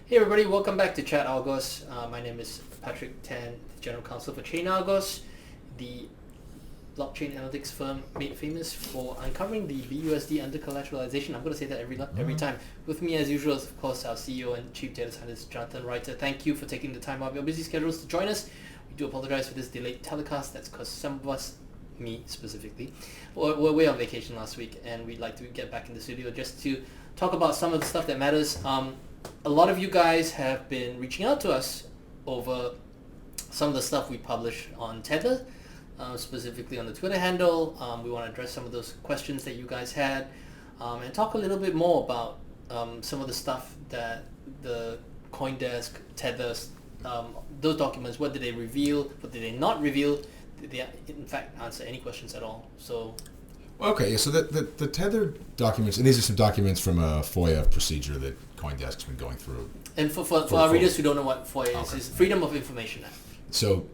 Hey everybody, welcome back to ChatArgos. My name is Patrick Tan, General Counsel for ChatArgos, the blockchain analytics firm made famous for uncovering the BUSD under collateralization. I'm going to say that every time. With me as usual is of course our CEO and Chief Data Scientist Jonathan Reiter. Thank you for taking the time out of your busy schedules to join us. We do apologize for this delayed telecast. That's because some of us, me specifically, were away on vacation last week, and we'd like to get back in the studio just to talk about some of the stuff that matters. A lot of you guys have been reaching out to us over some of the stuff we publish on Tether, specifically on the Twitter handle. We want to address some of those questions that you guys had, and talk a little bit more about some of the stuff that the CoinDesk, Tether, those documents, what did they reveal, what did they not reveal, did they in fact answer any questions at all? So okay, so the Tether documents, and these are some documents from a FOIA procedure that CoinDesk's been going through. And for our readers who don't know what FOIA is, it's Freedom of Information Act. So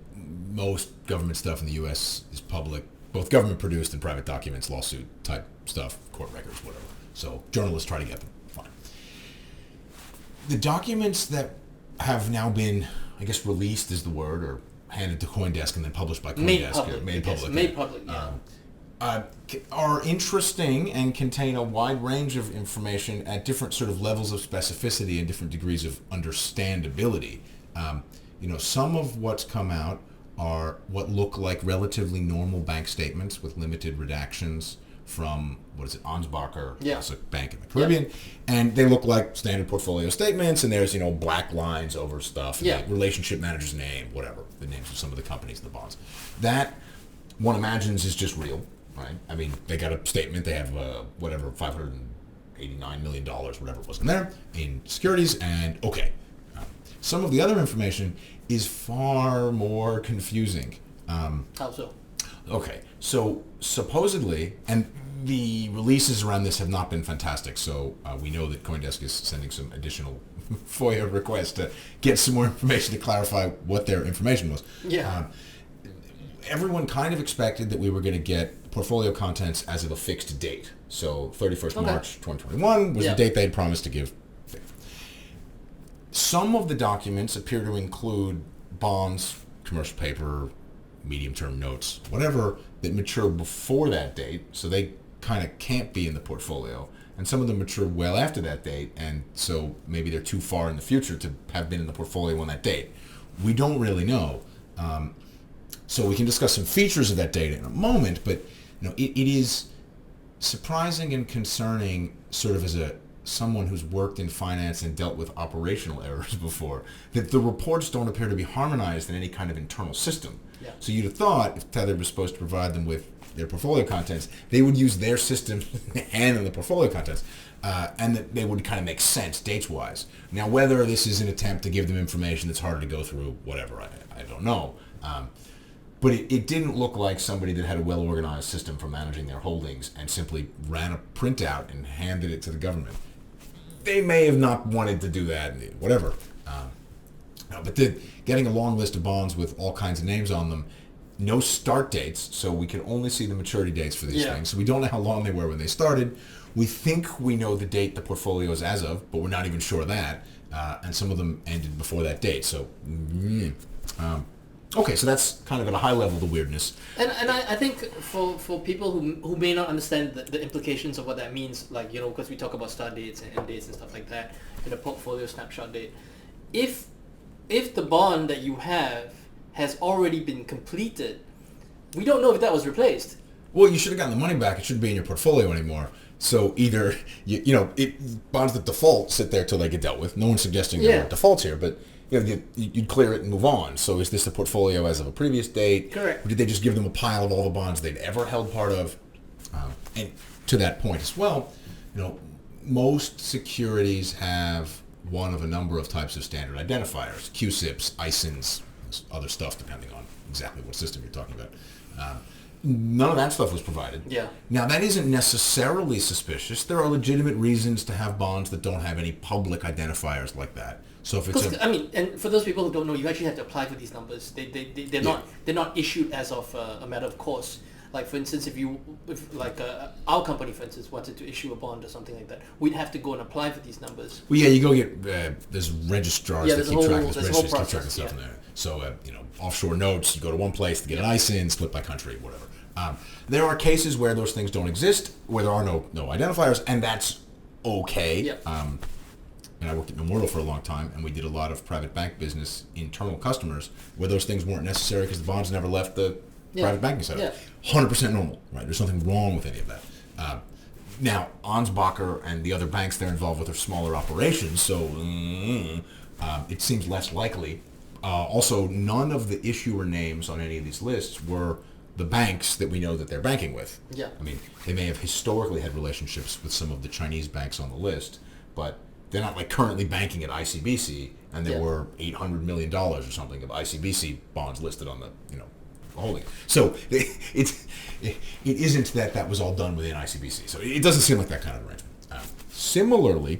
most government stuff in the U.S. is public, both government produced and private documents, lawsuit type stuff, court records, whatever. So journalists try to get them. Fine. The documents that have now been, I guess, released is the word, or handed to CoinDesk and then published by CoinDesk. Made public, yeah. Are interesting and contain a wide range of information at different sort of levels of specificity and different degrees of understandability. Some of what's come out are what look like relatively normal bank statements with limited redactions from, Ansbacher, it's a bank in the Caribbean, and they look like standard portfolio statements, and there's, black lines over stuff, and the relationship manager's name, whatever, the names of some of the companies and the bonds. That, one imagines, is just real. Right. I mean, they got a statement. They have $589 million, whatever it was in there, in securities. And some of the other information is far more confusing. How so? Okay, so supposedly, and the releases around this have not been fantastic. So we know that CoinDesk is sending some additional FOIA requests to get some more information to clarify what their information was. Yeah. Everyone kind of expected that we were going to get portfolio contents as of a fixed date. So 31st March 2021 was the date they had promised to give. Some of the documents appear to include bonds, commercial paper, medium-term notes, whatever, that mature before that date, so they kind of can't be in the portfolio. And some of them mature well after that date, and so maybe they're too far in the future to have been in the portfolio on that date. We don't really know. So we can discuss some features of that data in a moment, but it is surprising and concerning, sort of as someone who's worked in finance and dealt with operational errors before, that the reports don't appear to be harmonized in any kind of internal system. Yeah. So you'd have thought if Tether was supposed to provide them with their portfolio contents, they would use their system to hand them the portfolio contents, and that they would kind of make sense dates-wise. Now, whether this is an attempt to give them information that's harder to go through, whatever, I don't know. But it didn't look like somebody that had a well-organized system for managing their holdings and simply ran a printout and handed it to the government. They may have not wanted to do that, whatever. But getting a long list of bonds with all kinds of names on them, no start dates, so we can only see the maturity dates for these things. So we don't know how long they were when they started. We think we know the date the portfolio is as of, but we're not even sure of that. And some of them ended before that date. So, okay, so that's kind of at a high level the weirdness. And I think for people who may not understand the implications of what that means, like, because we talk about start dates and end dates and stuff like that in a portfolio snapshot date, if the bond that you have has already been completed, we don't know if that was replaced. Well, you should have gotten the money back. It shouldn't be in your portfolio anymore. So either, bonds that default sit there till they get dealt with. No one's suggesting there are defaults here, but you'd clear it and move on. So is this a portfolio as of a previous date? Correct. Or did they just give them a pile of all the bonds they'd ever held part of? And to that point as well, most securities have one of a number of types of standard identifiers, QSIPs, ISINs, other stuff depending on exactly what system you're talking about. None of that stuff was provided. Yeah. Now, that isn't necessarily suspicious. There are legitimate reasons to have bonds that don't have any public identifiers like that. So if it's and for those people who don't know, you actually have to apply for these numbers. They're not issued as of a matter of course. Like for instance, our company, for instance, wanted to issue a bond or something like that, we'd have to go and apply for these numbers. Well, yeah, you go get there's registrars that keep track of this, registries keep track of stuff in there. So offshore notes, you go to one place to get an ISIN, split by country, whatever. There are cases where those things don't exist, where there are no identifiers, and that's okay. Yep. And I worked at Memorial for a long time, and we did a lot of private bank business, internal customers, where those things weren't necessary because the bonds never left the private banking setup. 100% normal, right? There's nothing wrong with any of that. Now, Ansbacher and the other banks they're involved with are smaller operations, so it seems less likely. Also, none of the issuer names on any of these lists were the banks that we know that they're banking with. Yeah. I mean, they may have historically had relationships with some of the Chinese banks on the list, but they're not like currently banking at ICBC, and there were $800 million or something of ICBC bonds listed on the holding. So it isn't that was all done within ICBC. So it doesn't seem like that kind of arrangement. Similarly,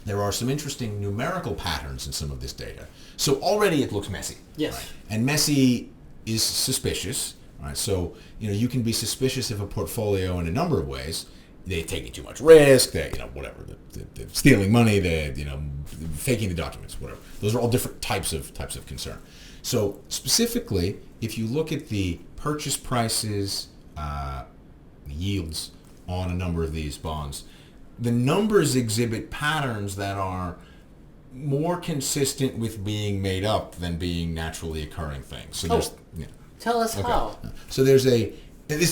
there are some interesting numerical patterns in some of this data. So already it looks messy. Yes. Right? And messy is suspicious. Right? So you can be suspicious of a portfolio in a number of ways. They taking too much risk. They whatever. They're stealing money. They're faking the documents. Whatever. Those are all different types of concern. So specifically, if you look at the purchase prices, yields on a number of these bonds, the numbers exhibit patterns that are more consistent with being made up than being naturally occurring things. So tell us how. So this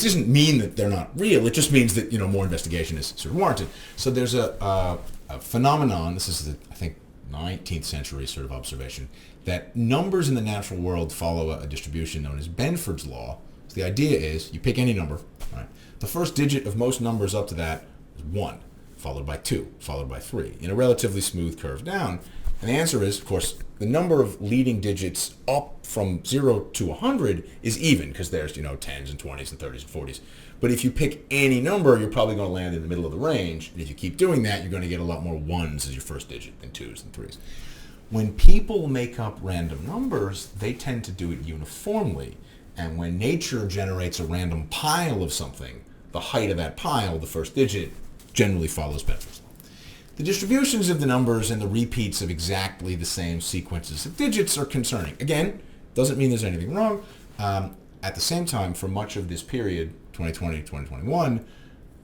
doesn't mean that they're not real. It just means that more investigation is sort of warranted. So there's a phenomenon. This is I think 19th century sort of observation that numbers in the natural world follow a distribution known as Benford's law. So the idea is you pick any number, right? The first digit of most numbers up to that is 1, followed by 2, followed by 3, in a relatively smooth curve down. And the answer is, of course, the number of leading digits up from 0 to 100 is even, because there's 10s and 20s and 30s and 40s. But if you pick any number, you're probably going to land in the middle of the range. And if you keep doing that, you're going to get a lot more 1s as your first digit than 2s and 3s. When people make up random numbers, they tend to do it uniformly. And when nature generates a random pile of something, the height of that pile, the first digit, generally follows Benford's law. The distributions of the numbers and the repeats of exactly the same sequences of digits are concerning. Again, doesn't mean there's anything wrong. At the same time, for much of this period, 2020, 2021,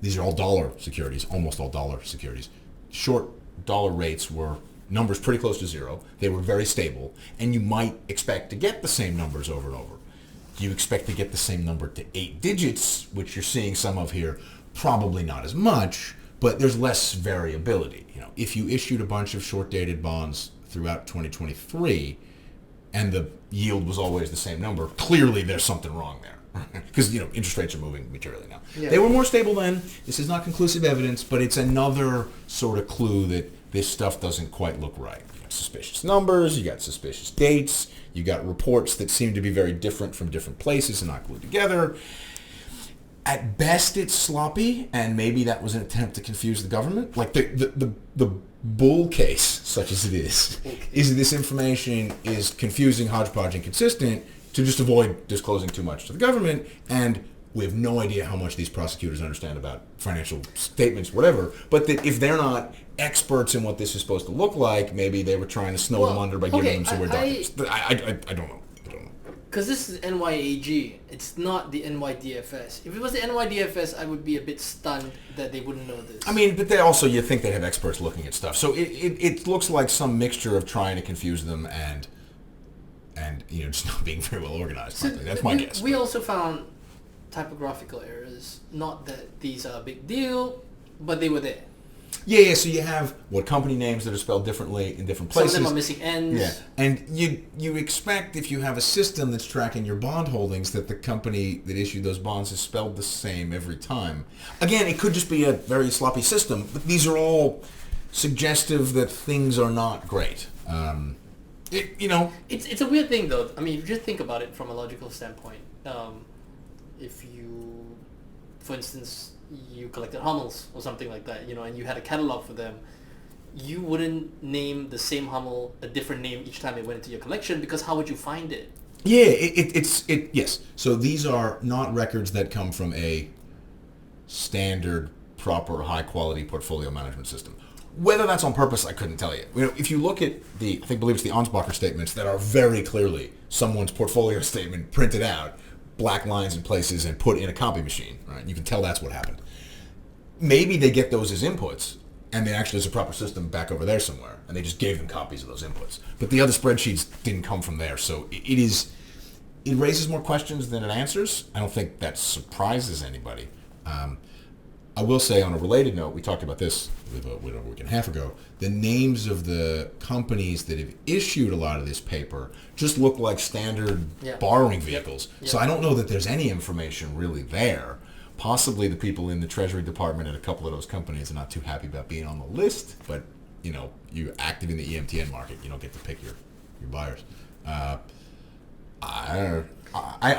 these are all dollar securities, almost all dollar securities. Short dollar rates were numbers pretty close to 0. They were very stable, and you might expect to get the same numbers over and over. Do you expect to get the same number to 8 digits, which you're seeing some of here? Probably not as much, but there's less variability. If you issued a bunch of short-dated bonds throughout 2023 and the yield was always the same number, clearly there's something wrong there. Because interest rates are moving materially now. Yeah. They were more stable then. This is not conclusive evidence, but it's another sort of clue that this stuff doesn't quite look right. You got suspicious numbers, you got suspicious dates, you got reports that seem to be very different from different places and not glued together. At best, it's sloppy, and maybe that was an attempt to confuse the government. Like the bull case, such as it is this information is confusing, hodgepodge, inconsistent to just avoid disclosing too much to the government, and we have no idea how much these prosecutors understand about financial statements, whatever, but that if they're not experts in what this is supposed to look like, maybe they were trying to snow them under by giving them some weird documents. I don't know. Because this is NYAG, it's not the NYDFS. If it was the NYDFS, I would be a bit stunned that they wouldn't know this. I mean, but they also, you think they have experts looking at stuff. So it looks like some mixture of trying to confuse them and just not being very well organized. So that's my guess. We also found typographical errors. Not that these are a big deal, but they were there. Yeah, so you have company names that are spelled differently in different places. Some of them are missing N's. Yeah, and you expect if you have a system that's tracking your bond holdings that the company that issued those bonds is spelled the same every time. Again, it could just be a very sloppy system, but these are all suggestive that things are not great. It's a weird thing though. I mean, if you just think about it from a logical standpoint, if you, for instance, you collected Hummels or something like that, and you had a catalog for them, you wouldn't name the same Hummel a different name each time it went into your collection, because how would you find it? Yeah, yes. So these are not records that come from a standard, proper, high-quality portfolio management system. Whether that's on purpose, I couldn't tell you. If you look at believe it's the Ansbacher statements that are very clearly someone's portfolio statement printed out, black lines in places, and put in a copy machine, right? You can tell that's what happened. Maybe they get those as inputs, and then actually there's a proper system back over there somewhere, and they just gave them copies of those inputs. But the other spreadsheets didn't come from there, so it raises more questions than it answers. I don't think that surprises anybody. I will say, on a related note, we talked about this a week and a half ago, the names of the companies that have issued a lot of this paper just look like standard borrowing vehicles. Yep. So I don't know that there's any information really there. Possibly the people in the Treasury Department at a couple of those companies are not too happy about being on the list, but you're active in the EMTN market, you don't get to pick your buyers. I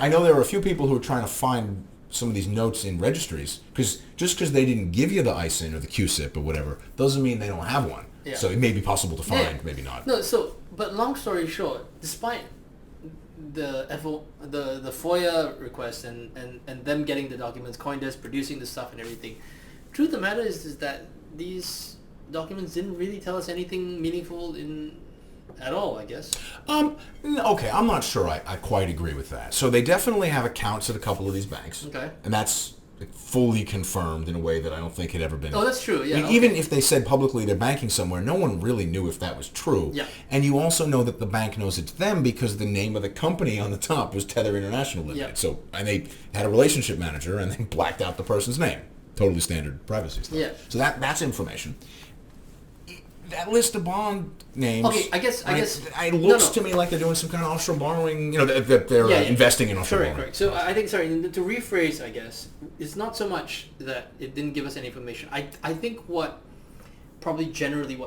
know there are a few people who are trying to find some of these notes in registries, because just because they didn't give you the ISIN or the QSIP or whatever doesn't mean they don't have one. Yeah. So it may be possible to find, maybe not. No, but long story short, despite the FOIA request and them getting the documents, CoinDesk producing the stuff and everything, truth of the matter is that these documents didn't really tell us anything meaningful at all, I guess. Okay, I'm not sure I quite agree with that. So they definitely have accounts at a couple of these banks. Okay. And that's fully confirmed in a way that I don't think had ever been. Oh, that's true, yeah. I mean, even if they said publicly they're banking somewhere, no one really knew if that was true. Yeah. And you also know that the bank knows it's them because the name of the company on the top was Tether International Limited. Yeah. So, and they had a relationship manager and they blacked out the person's name. Totally standard privacy stuff. Yeah. So that's information. That list of bond names. Okay, I guess. It looks to me like they're doing some kind of offshore borrowing. That they're investing in offshore borrowing. Correct. So I think, to rephrase, I guess, it's not so much that it didn't give us any information. I think what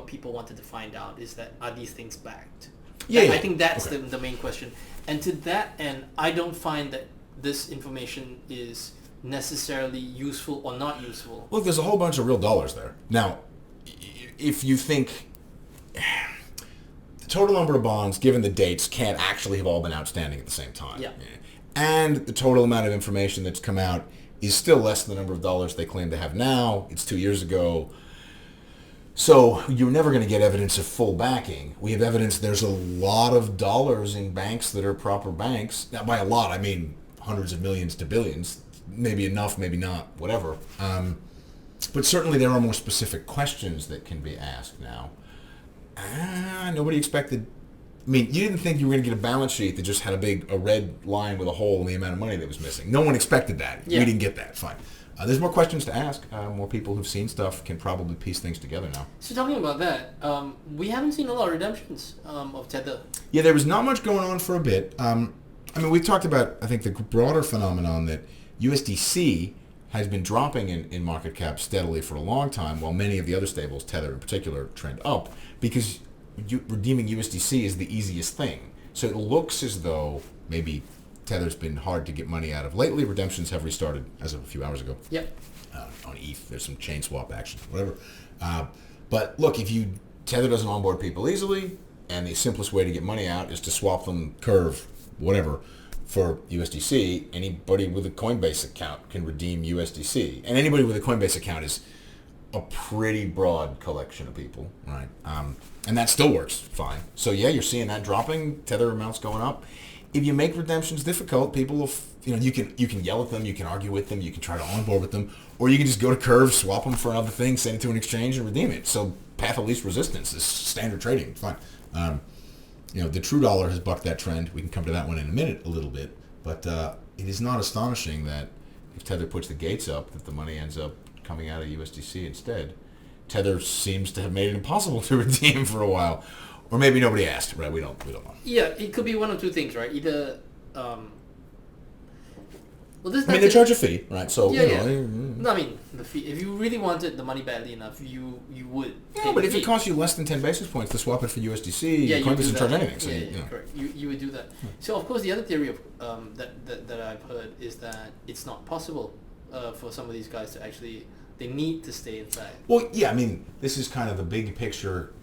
people wanted to find out is that, are these things backed? I think that's the main question. And to that end, I don't find that this information is necessarily useful or not useful. Look, there's a whole bunch of real dollars there. Now, if you think the total number of bonds, given the dates, can't actually have all been outstanding at the same time. Yeah. And the total amount of information that's come out is still less than the number of dollars they claim to have now. It's 2 years ago. So you're never going to get evidence of full backing. We have evidence there's a lot of dollars in banks that are proper banks. Now, by a lot, I mean hundreds of millions to billions. Maybe enough, maybe not, whatever. But certainly there are more specific questions that can be asked now. Nobody expected... I mean, you didn't think you were going to get a balance sheet that just had a red line with a hole in the amount of money that was missing. No one expected that. Yeah. We didn't get that. Fine. There's more questions to ask. More people who've seen stuff can probably piece things together now. So talking about that, we haven't seen a lot of redemptions of Tether. Yeah, there was not much going on for a bit. I mean, we've talked about, I think, the broader phenomenon that USDC has been dropping in market cap steadily for a long time, while many of the other stables, Tether in particular, trend up, because redeeming USDC is the easiest thing. So it looks as though maybe Tether's been hard to get money out of lately. Redemptions have restarted as of a few hours ago. Yep. On ETH, there's some chain swap action, whatever. But look, Tether doesn't onboard people easily, and the simplest way to get money out is to swap them, Curve, whatever, for USDC. Anybody with a Coinbase account can redeem USDC. And anybody with a Coinbase account is a pretty broad collection of people, right? And that still works fine. So yeah, you're seeing that dropping, Tether amounts going up. If you make redemptions difficult, people will, you can yell at them, you can argue with them, you can try to onboard with them, or you can just go to Curve, swap them for another thing, send it to an exchange, and redeem it. So path of least resistance is standard trading. It's fine. The true dollar has bucked that trend. We can come to that one in a minute a little bit. But it is not astonishing that if Tether puts the gates up, that the money ends up coming out of USDC instead. Tether seems to have made it impossible to redeem for a while. Or maybe nobody asked, right? We don't know. Yeah, it could be one of two things, right? Either... they charge a fee, right? So, No, I mean, the fee. If you really wanted the money badly enough, you would. Yeah, but if it costs you less than 10 basis points to swap it for USDC, Coinbase doesn't charge anything. So correct. You would do that. So, of course, the other theory of that I've heard is that it's not possible for some of these guys to actually... They need to stay inside. Well, yeah, I mean, this is kind of the big picture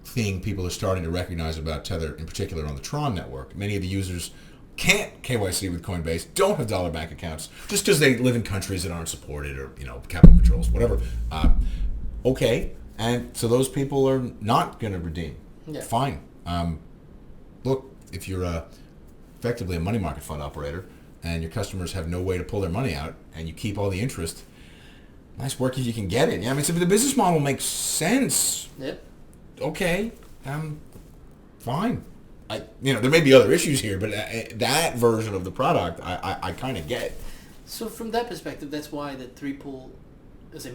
thing people are starting to recognize about Tether, in particular on the Tron network. Many of the users can't KYC with Coinbase, don't have dollar bank accounts, just because they live in countries that aren't supported or, capital controls, whatever. Okay, and so those people are not going to redeem. Yeah. Fine. Look, if you're effectively a money market fund operator and your customers have no way to pull their money out and you keep all the interest, nice work if you can get it. Yeah, I mean, so the business model makes sense. Yep. Okay, fine. There may be other issues here, but that version of the product, I kind of get. So from that perspective, that's why the 3 pool is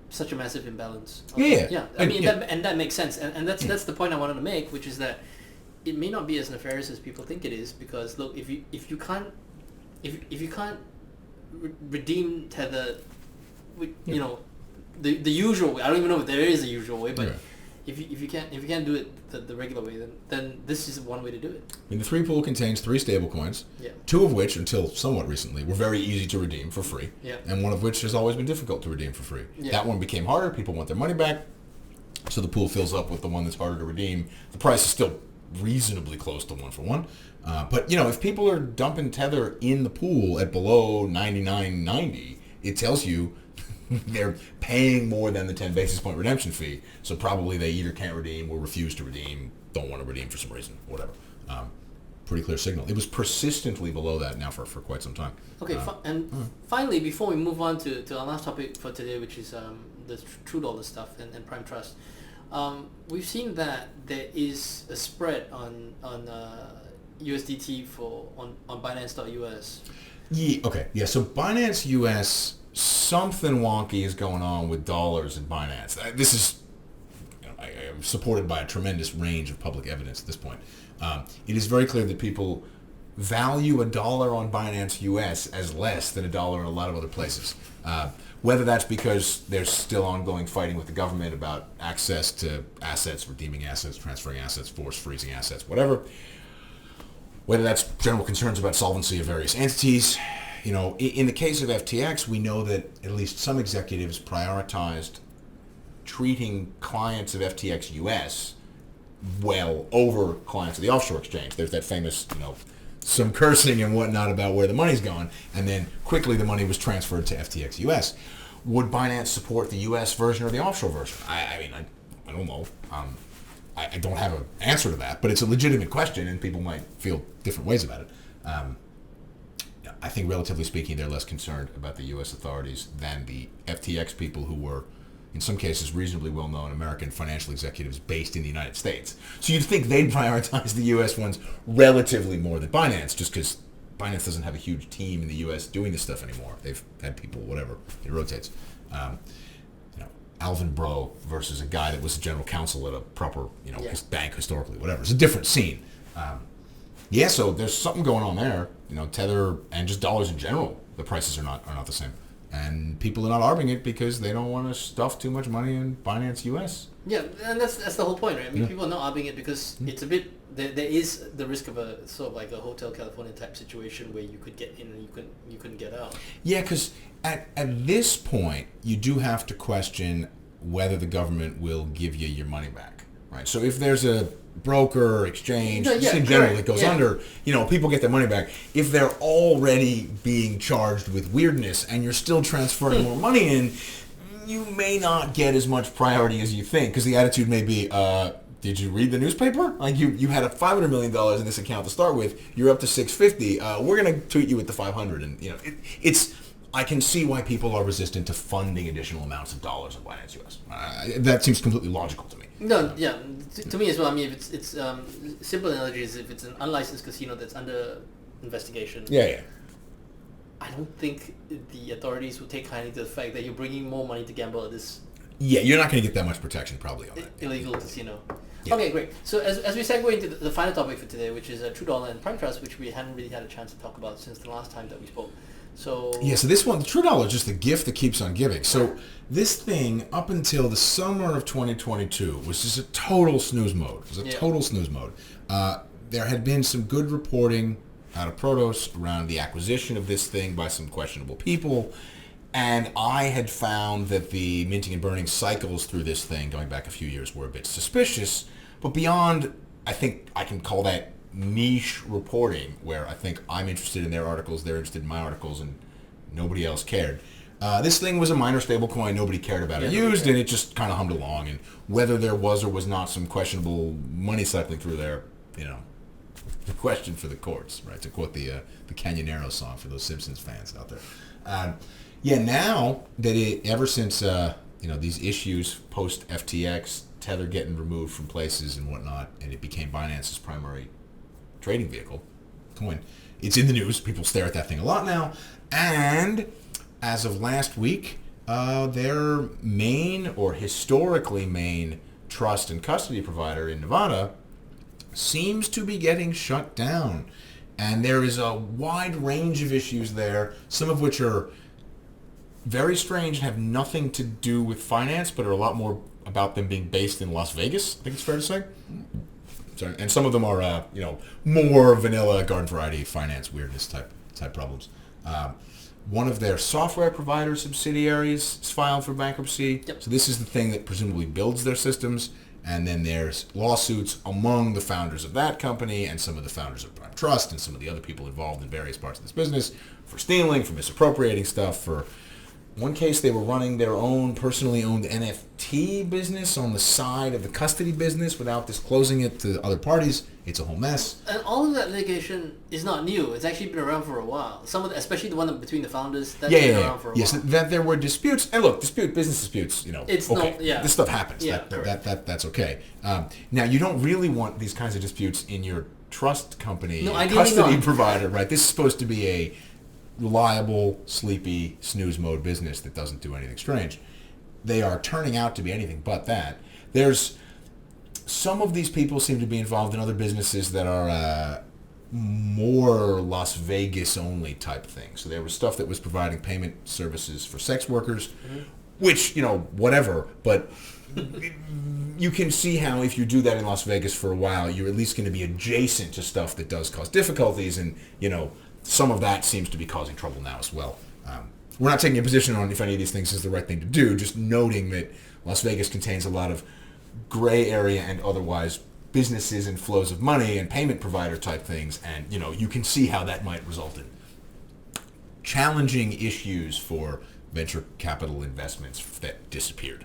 such a massive imbalance. Yeah. I mean, that makes sense, and that's the point I wanted to make, which is that it may not be as nefarious as people think it is, because look, if you can't redeem Tether, the usual way. I don't even know if there is a usual way, but if you can't do it the regular way, then this is one way to do it. I mean, the 3 pool contains 3 stablecoins, 2 of which, until somewhat recently, were very easy to redeem for free, and one of which has always been difficult to redeem for free. That one became harder. People want their money back, so the pool fills up with the one that's harder to redeem. The price is still reasonably close to 1 for 1, but if people are dumping Tether in the pool at below 99.90, it tells you they're paying more than the 10 basis point redemption fee, so probably they either can't redeem or refuse to redeem, don't want to redeem for some reason, whatever. Pretty clear signal. It was persistently below that now for quite some time. Okay, finally, before we move on to our last topic for today, which is the $2 stuff and Prime Trust, we've seen that there is a spread on USDT on Binance.us. Yeah. So Binance US, something wonky is going on with dollars in Binance. This is supported by a tremendous range of public evidence at this point. It is very clear that people value $1 on Binance US as less than $1 in a lot of other places. Whether that's because there's still ongoing fighting with the government about access to assets, redeeming assets, transferring assets, force freezing assets, whatever. Whether that's general concerns about solvency of various entities. In the case of FTX, we know that at least some executives prioritized treating clients of FTX US well over clients of the offshore exchange. There's that famous, some cursing and whatnot about where the money's gone, and then quickly the money was transferred to FTX US. Would Binance support the US version or the offshore version? I don't know. I don't have an answer to that, but it's a legitimate question, and people might feel different ways about it. I think, relatively speaking, they're less concerned about the U.S. authorities than the FTX people, who were, in some cases, reasonably well-known American financial executives based in the United States. So you'd think they'd prioritize the U.S. ones relatively more than Binance, just because Binance doesn't have a huge team in the U.S. doing this stuff anymore. They've had people, whatever, it rotates. Alvin Bro versus a guy that was a general counsel at a proper, his bank historically, whatever. It's a different scene. So there's something going on there. Tether and just dollars in general, the prices are not the same. And people are not arbing it because they don't want to stuff too much money in Binance US. Yeah, and that's the whole point, right? I mean, people are not arbing it because it's a bit, there is the risk of a sort of like a Hotel California type situation where you could get in and you couldn't get out. Yeah, because at this point, you do have to question whether the government will give you your money back, right? So if there's a broker, exchange, in general, that goes under, people get their money back. If they're already being charged with weirdness and you're still transferring more money in, you may not get as much priority as you think, because the attitude may be, did you read the newspaper? Like you had a $500 million in this account to start with, you're up to $650. We're going to treat you with the $500, and it's. I can see why people are resistant to funding additional amounts of dollars in Binance US. That seems completely logical to me. To me as well. I mean, if it's simple analogy is if it's an unlicensed casino that's under investigation. I don't think the authorities will take kindly to the fact that you're bringing more money to gamble at this. Yeah, you're not going to get that much protection probably on that. Illegal casino. Yeah. Okay, great. So as we segue into the final topic for today, which is $2 and Prime Trust, which we hadn't really had a chance to talk about since the last time that we spoke. So this one, the $2 is just the gift that keeps on giving. So this thing, up until the summer of 2022, was just a total snooze mode. It was a total snooze mode. There had been some good reporting out of Protos around the acquisition of this thing by some questionable people, and I had found that the minting and burning cycles through this thing, going back a few years, were a bit suspicious. But beyond, I think I can call that niche reporting where I think I'm interested in their articles, they're interested in my articles, and nobody else cared. This thing was a minor stablecoin, nobody cared about it used, and it just kind of hummed along. And whether there was or was not some questionable money cycling through there, the question for the courts, right? To quote the Canyonero song for those Simpsons fans out there. Now that ever since these issues post FTX, Tether getting removed from places and whatnot, and it became Binance's primary trading vehicle, coin. It's in the news. People stare at that thing a lot now. And as of last week, their main or historically main trust and custody provider in Nevada seems to be getting shut down. And there is a wide range of issues there, some of which are very strange and have nothing to do with finance, but are a lot more about them being based in Las Vegas, I think it's fair to say. Sorry. And some of them are, more vanilla garden variety finance weirdness type problems. One of their software provider subsidiaries is filed for bankruptcy. Yep. So this is the thing that presumably builds their systems. And then there's lawsuits among the founders of that company and some of the founders of Prime Trust and some of the other people involved in various parts of this business for stealing, for misappropriating stuff. For one case, they were running their own personally owned NFT business on the side of the custody business without disclosing it to other parties. It's a whole mess. And all of that litigation is not new. It's actually been around for a while. Some of especially the one between the founders, that's been around for a while. Yes, that there were disputes. And look, business disputes, it's okay. No, this stuff happens. Yeah, that's okay. Now, you don't really want these kinds of disputes in your trust company, custody provider, right? This is supposed to be a reliable, sleepy, snooze mode business that doesn't do anything strange. They are turning out to be anything but that. There's some of these people seem to be involved in other businesses that are more Las Vegas only type things. So there was stuff that was providing payment services for sex workers, which, whatever, but you can see how if you do that in Las Vegas for a while, you're at least going to be adjacent to stuff that does cause difficulties, and, some of that seems to be causing trouble now as well. We're not taking a position on if any of these things is the right thing to do, just noting that Las Vegas contains a lot of gray area and otherwise businesses and flows of money and payment provider type things, and you can see how that might result in challenging issues for venture capital investments that disappeared.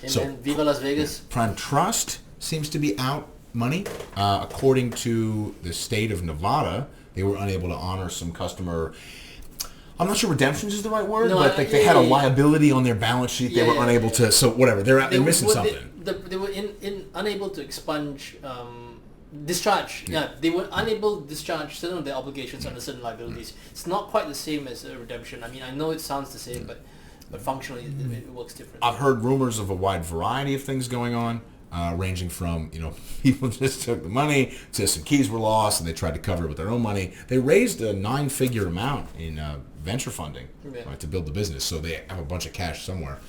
So Viva Las Vegas. Prime Trust seems to be out money. According to the state of Nevada, they were unable to honor some customer, I'm not sure redemptions is the right word, but they had a liability on their balance sheet. They were unable to, so whatever, they're missing something. They were unable to expunge, discharge. Yeah, they were unable to discharge certain of their obligations under certain liabilities. It's not quite the same as a redemption. I mean, I know it sounds the same, but functionally it works different. I've heard rumors of a wide variety of things going on. Ranging from, people just took the money to some keys were lost and they tried to cover it with their own money. They raised a 9-figure amount in venture funding right, to build the business, so they have a bunch of cash somewhere.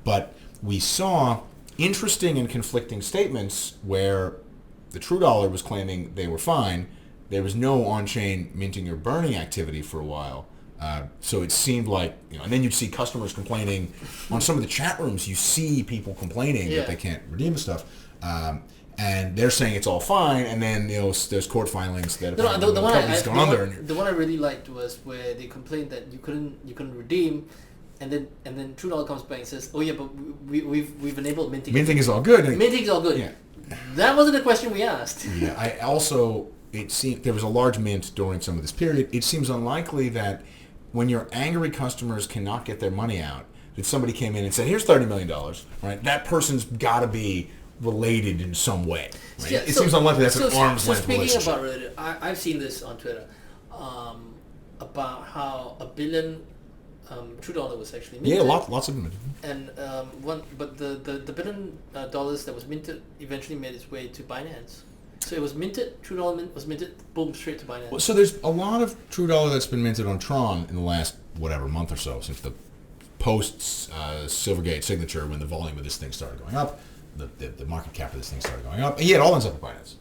But we saw interesting and conflicting statements where the True Dollar was claiming they were fine. There was no on-chain minting or burning activity for a while. So it seemed like, and then you'd see customers complaining on some of the chat rooms. You see people complaining that they can't redeem stuff, and they're saying it's all fine. And then there's court filings that the one I really liked was where they complained that you couldn't redeem, and then True Dollar comes back and says, oh yeah, but we've enabled minting. Minting is all good. Minting is all good. Yeah. That wasn't the question we asked. Yeah, I also it seemed there was a large mint during some of this period. It seems unlikely that when your angry customers cannot get their money out, that somebody came in and said, here's $30 million, right? That person's got to be related in some way. Right? It seems unlikely that's an arm's length relationship. Speaking about Reddit, I've seen this on Twitter about how $1 billion True Dollar was actually minted. Yeah, lots of them. And the $1 billion that was minted eventually made its way to Binance. So it was minted, True Dollar was minted, boom, straight to Binance. Well, so there's a lot of True Dollar that's been minted on Tron in the last, month or so, since the post-Silvergate signature, when the volume of this thing started going up, the market cap of this thing started going up, and it all ends up at Binance.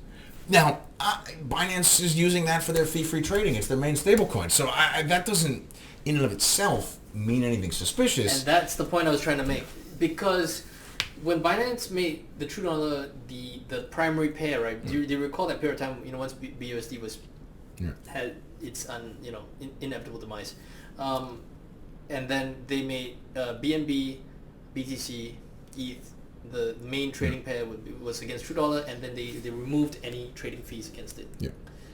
Now, Binance is using that for their fee-free trading. It's their main stablecoin. So that doesn't, in and of itself, mean anything suspicious. And that's the point I was trying to make. Because when Binance made the True Dollar the primary pair, right? Do you recall that period of time? Once BUSD was had its inevitable demise, and then they made BNB, BTC, ETH. The main trading pair was against True Dollar, and then they removed any trading fees against it. Yeah.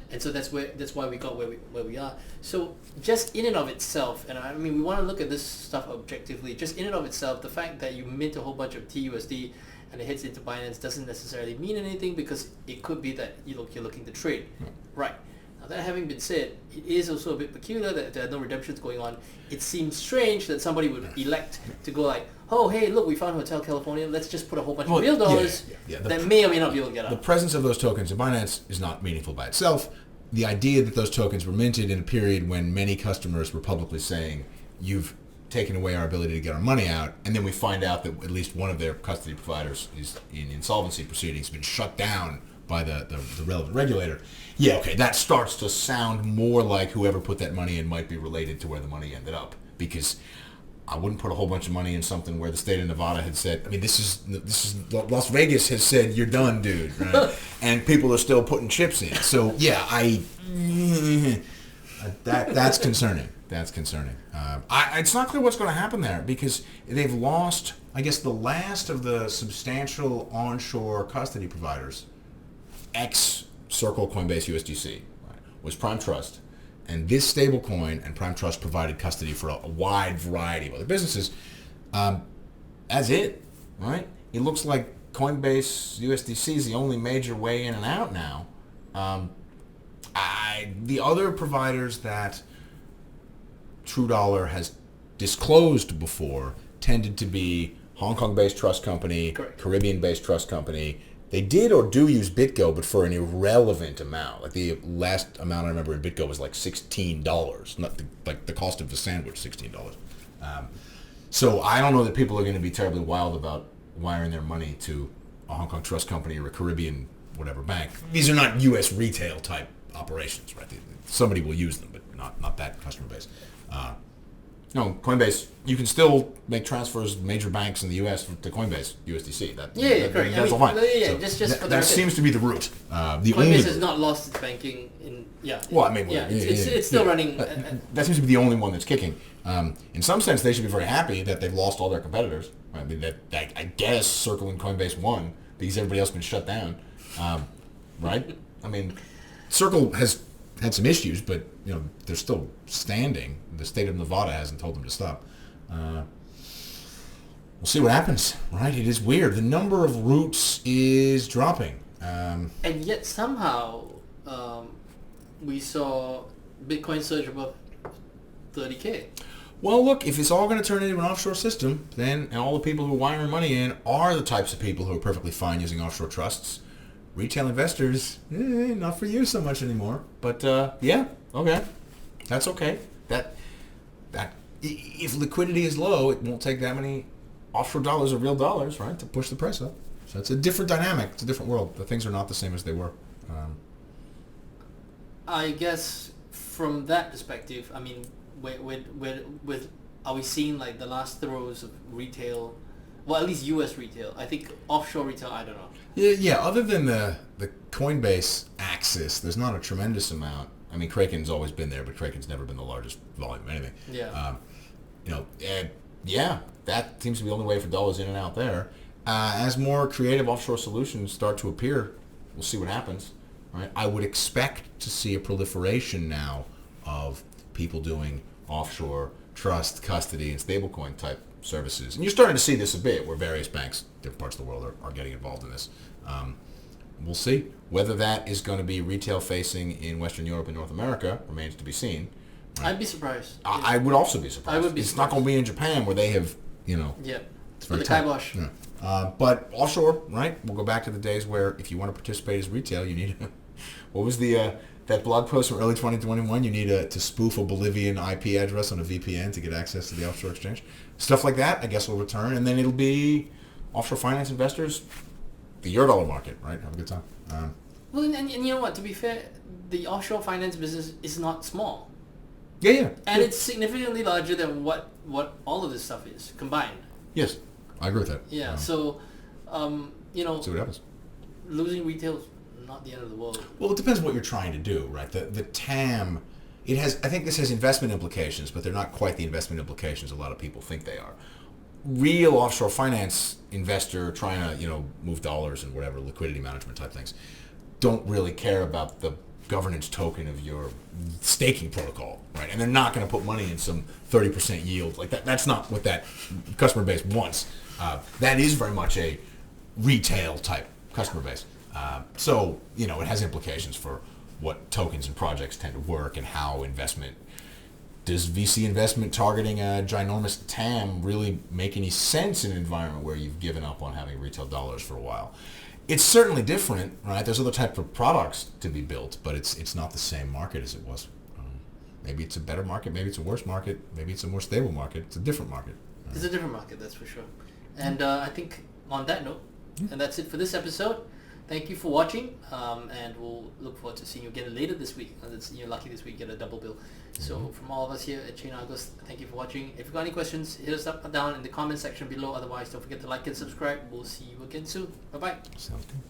And so that's why we got where we are. So just in and of itself, and I mean we want to look at this stuff objectively. Just in and of itself, the fact that you mint a whole bunch of TUSD and it hits into Binance doesn't necessarily mean anything, because it could be that you're looking to trade, right? Now that having been said, it is also a bit peculiar that there are no redemptions going on. It seems strange that somebody would elect to go like, oh hey, look, we found Hotel California. Let's just put a whole bunch of real dollars that may or may not be able to get out. The presence of those tokens in Binance is not meaningful by itself. The idea that those tokens were minted in a period when many customers were publicly saying, you've taken away our ability to get our money out, and then we find out that at least one of their custody providers is in insolvency proceedings, been shut down by the relevant regulator. Yeah, okay, that starts to sound more like whoever put that money in might be related to where the money ended up, because I wouldn't put a whole bunch of money in something where the state of Nevada had said, I mean, this is Las Vegas has said, you're done, dude, right? And people are still putting chips in. So yeah, that's concerning. That's concerning. It's not clear what's going to happen there, because they've lost, I guess, the last of the substantial onshore custody providers, ex-Circle Coinbase USDC, right, was Prime Trust. And this stablecoin and Prime Trust provided custody for a wide variety of other businesses. That's it, right? It looks like Coinbase USDC is the only major way in and out now. The other providers that True Dollar has disclosed before tended to be Hong Kong-based trust company, Correct. Caribbean-based trust company. They did or do use BitGo, but for an irrelevant amount. Like the last amount I remember in BitGo was like $16, not the cost of the sandwich, $16. So I don't know that people are going to be terribly wild about wiring their money to a Hong Kong trust company or a Caribbean whatever bank. These are not U.S. retail type operations, right? Somebody will use them, but not that customer base. No, Coinbase, you can still make transfers major banks in the U.S. to Coinbase USDC. Correct. That's all fine. That seems to be the route. Coinbase has not lost its banking in. Well, I mean, it's still running. That seems to be the only one that's kicking. In some sense, they should be very happy that they've lost all their competitors. I mean, I guess Circle and Coinbase won because everybody else has been shut down, right? I mean, Circle has had some issues, but they're still standing. The state of Nevada hasn't told them to stop. We'll see what happens, right? It is weird. The number of routes is dropping. And yet somehow we saw Bitcoin surge above 30K. Well, look, if it's all going to turn into an offshore system, then and all the people who are wiring money in are the types of people who are perfectly fine using offshore trusts. Retail investors, not for you so much anymore. But yeah, okay, that's okay. That if liquidity is low, it won't take that many offshore dollars or real dollars, right, to push the price up. So it's a different dynamic. It's a different world. The things are not the same as they were. I guess from that perspective, I mean, with are we seeing like the last throes of retail? Well, at least U.S. retail. I think offshore retail, I don't know. Yeah. Other than the Coinbase axis, there's not a tremendous amount. I mean, Kraken's always been there, but Kraken's never been the largest volume of anything. Yeah. That seems to be the only way for dollars in and out there. As more creative offshore solutions start to appear, we'll see what happens. Right? I would expect to see a proliferation now of people doing offshore trust, custody, and stablecoin type services. And you're starting to see this a bit where various banks, different parts of the world, are getting involved in this. We'll see. Whether that is going to be retail facing in Western Europe and North America remains to be seen. Right? I'd be surprised. I would also be surprised. I would be It's surprised. not going to be in Japan where they have, Yeah. It's For very the tight. kibosh. Yeah. But offshore, right? We'll go back to the days where if you want to participate as retail, you need what was that blog post from early 2021? You need to spoof a Bolivian IP address on a VPN to get access to the offshore exchange. Stuff like that, I guess, will return, and then it'll be offshore finance investors, the Eurodollar market, right? Have a good time. Well, and you know what? To be fair, the offshore finance business is not small. Yeah. And it's significantly larger than what all of this stuff is combined. Yes, I agree with that. Yeah. So You know, See what happens. losing retail is not the end of the world. Well, it depends what you're trying to do, right? The TAM, it has. I think this has investment implications, but they're not quite the investment implications a lot of people think they are. Real offshore finance investor trying to move dollars and whatever liquidity management type things don't really care about the governance token of your staking protocol, right? And they're not going to put money in some 30% yield like that. That's not what that customer base wants. That is very much a retail type customer base. So it has implications for what tokens and projects tend to work and how investment. Does VC investment targeting a ginormous TAM really make any sense in an environment where you've given up on having retail dollars for a while? It's certainly different, right? There's other types of products to be built, but it's not the same market as it was. Maybe it's a better market, maybe it's a worse market, maybe it's a more stable market. It's a different market. It's a different market, that's for sure. And I think on that note, and that's it for this episode. Thank you for watching, and we'll look forward to seeing you again later this week. You're lucky this week, get a double bill. So from all of us here at ChatArgos, thank you for watching. If you've got any questions, hit us up or down in the comment section below. Otherwise, don't forget to like and subscribe. We'll see you again soon. Bye-bye. Sounds good.